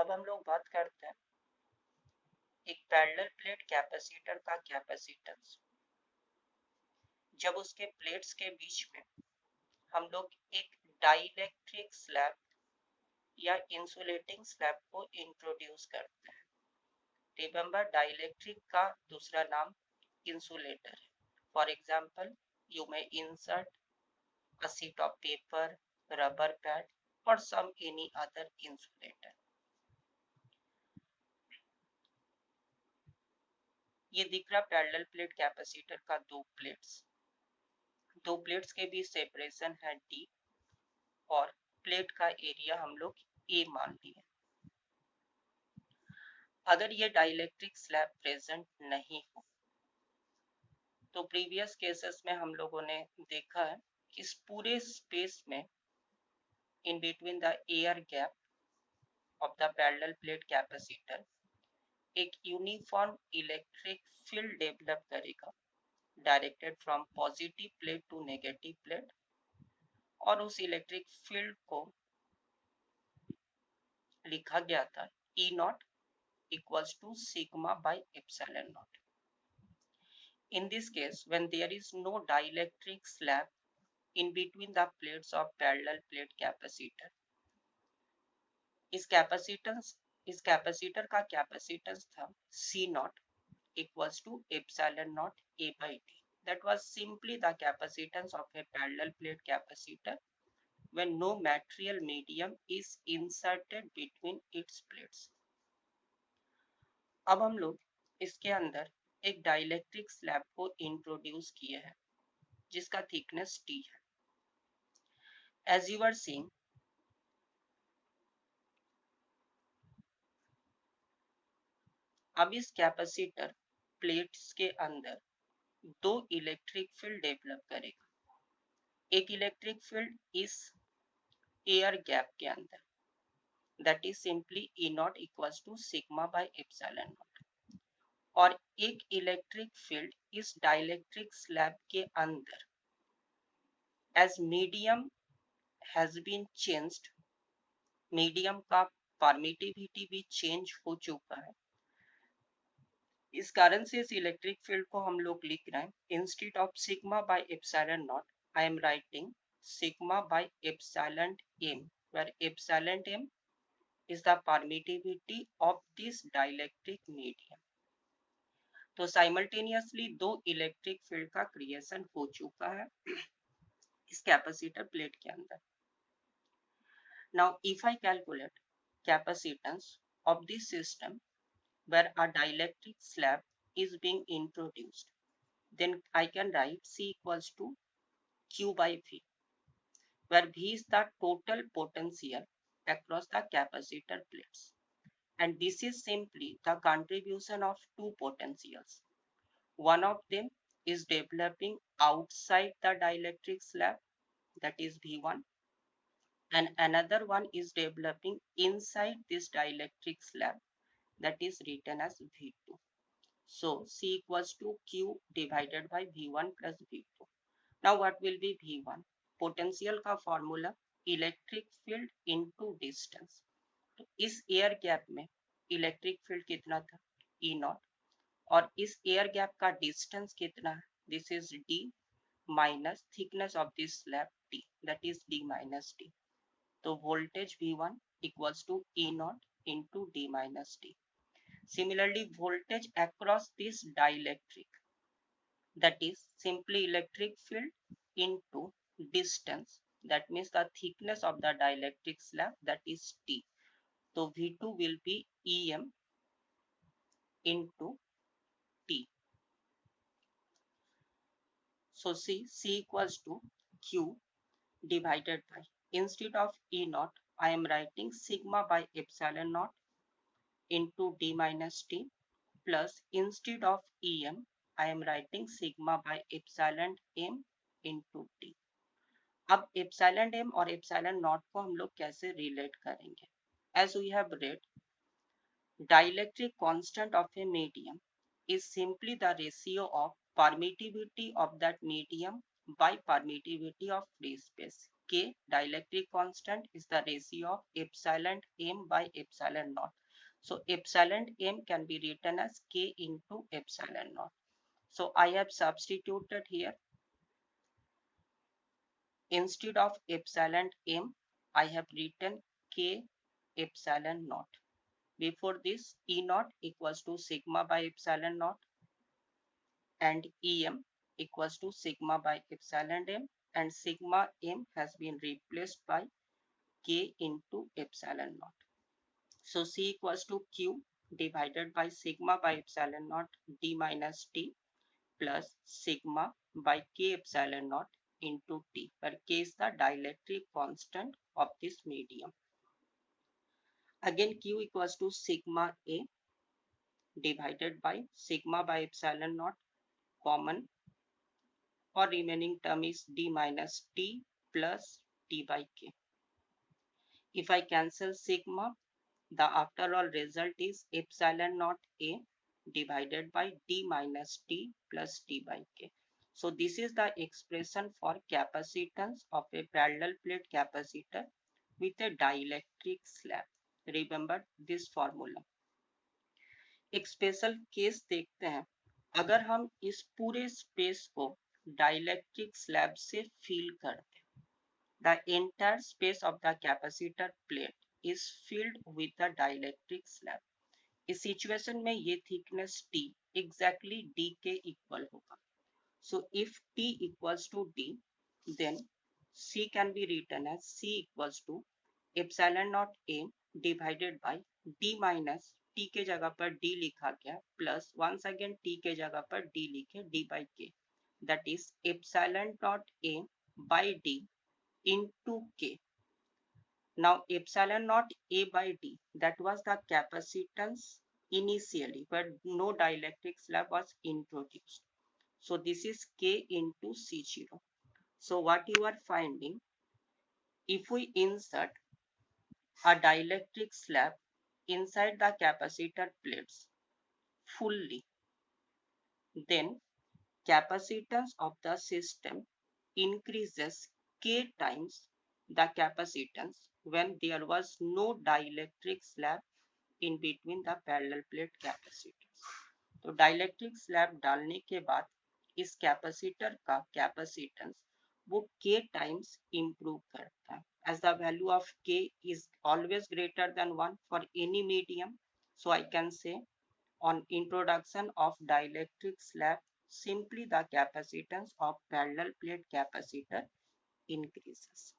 अब हम लोग बात करते हैं एक पैरेलल प्लेट कैपेसिटर का कैपेसिटेंस। जब उसके प्लेट्स के बीच में हम लोग एक डाइलेक्ट्रिक स्लैब या इंसुलेटिंग स्लैब को इंट्रोड्यूस करते हैं। रिमेंबर, डाइलेक्ट्रिक का दूसरा नाम इंसुलेटर है। For example, you may insert a sheet of paper, rubber pad or some any other insulator. ये दिख रहा पैरेलल प्लेट कैपेसिटर का दो प्लेट्स के बीच सेपरेशन है D और प्लेट का एरिया हम लोग A मान लिए। अगर ये डाइलेक्ट्रिक स्लैब प्रेजेंट नहीं हो तो प्रीवियस केसेस में हम लोगों ने देखा है कि इस पूरे स्पेस में in between the air gap of the parallel plate capacitor एक यूनिफॉर्म इलेक्ट्रिक फील्ड डेवलप करेगा directed from positive plate to negative plate, और उस इलेक्ट्रिक फील्ड को लिखा गया था E naught equals to sigma by epsilon naught. In this case, when there is no dielectric slab in between the plates of parallel plate capacitor, इस capacitor का capacitance था C naught equals to epsilon naught A by D. That was simply the capacitance of a parallel plate capacitor when no material medium is inserted between its plates. अब हम लोग इसके अंदर एक dielectric slab को introduce किए हैं जिसका थिकनेस T है। एज यू आर सीइंग, अब इस कैपेसिटर प्लेट्स के अंदर दो इलेक्ट्रिक फील्ड डेवलप करेगा। एक इलेक्ट्रिक फील्ड इस एयर गैप के अंदर, that is simply E naught equals to sigma by epsilon naught, और एक इलेक्ट्रिक फील्ड इस डाइलेक्ट्रिक स्लैब के अंदर as medium has been changed, medium का परमिटिविटी भी चेंज हो चुका है। इस कारण से इस इलेक्ट्रिक फील्ड को हम लोग लिख रहे हैं, instead of sigma by epsilon not I am writing sigma by epsilon m, where epsilon m is the permittivity of this dielectric medium. तो साइमल्टेनियसली दो इलेक्ट्रिक फील्ड का क्रिएशन हो चुका है इस कैपेसिटर प्लेट के अंदर। Now if I calculate capacitance of this system where a dielectric slab is being introduced, then I can write C equals to Q by V, where V is the total potential across the capacitor plates, and this is simply the contribution of two potentials. One of them is developing outside the dielectric slab, that is V1, and another one is developing inside this dielectric slab, that is written as V2. So C equals to Q divided by V1 plus V2. Now what will be V1? Potential का formula electric field into distance. तो इस air gap में electric field कितना था E not, और इस air gap का distance कितना है, this is D minus thickness of this slab T, that is D minus D. तो voltage V1 equals to E naught into D minus D. Similarly, voltage across this dielectric, that is simply electric field into distance, that means the thickness of the dielectric slab, that is T. So V2 will be EM into T. So C equals to Q divided by, instead of E naught, I am writing sigma by epsilon naught into D minus T, plus instead of EM, I am writing sigma by epsilon M into T. अब epsilon m और epsilon not को हम लोग कैसे relate करेंगे? As we have read, dielectric constant of a medium is simply the ratio of permittivity of that medium by permittivity of free space. K, dielectric constant, is the ratio of epsilon m by epsilon naught. So epsilon m can be written as K into epsilon naught. So I have substituted here, instead of epsilon m, I have written K epsilon naught. Before this, E naught equals to sigma by epsilon naught and Em equals to sigma by epsilon m, and sigma m has been replaced by K into epsilon naught. So C equals to Q divided by sigma by epsilon naught d minus t plus sigma by K epsilon naught into T, where K is the dielectric constant of this medium. Again, Q equals to sigma A divided by sigma by epsilon naught common, or remaining term is d minus t plus t by k. If I cancel sigma, the after all result is epsilon naught A divided by d minus t plus t by k. So this is the expression for capacitance of a parallel plate capacitor with a dielectric slab. Remember this formula. एक special case देखते हैं, अगर हम इस पूरे space को dielectric slab से fill करते हैं, the entire space of the capacitor plate is filled with the dielectric slab. इस सिचुएशन में ये थिकनेस T exactly D के इक्वल होगा. So if T equals to D, then C can be written as C equals to epsilon naught A divided by D minus T के जगह पर D लिखा गया plus once again T के जगह पर D लिखे D by K, that is epsilon naught A by D into K. Now epsilon naught A by D, that was the capacitance initially, where no dielectric slab was introduced. So this is K into C0. So what you are finding, if we insert a dielectric slab inside the capacitor plates fully, then capacitance of the system increases K times the capacitance when there was no dielectric slab in between the parallel plate capacitors. तो dielectric slab डालने के बाद इस capacitor का capacitance वो K times improve करता है, as the value of K is always greater than 1 for any medium. So I can say on introduction of dielectric slab, simply the capacitance of parallel plate capacitor increases.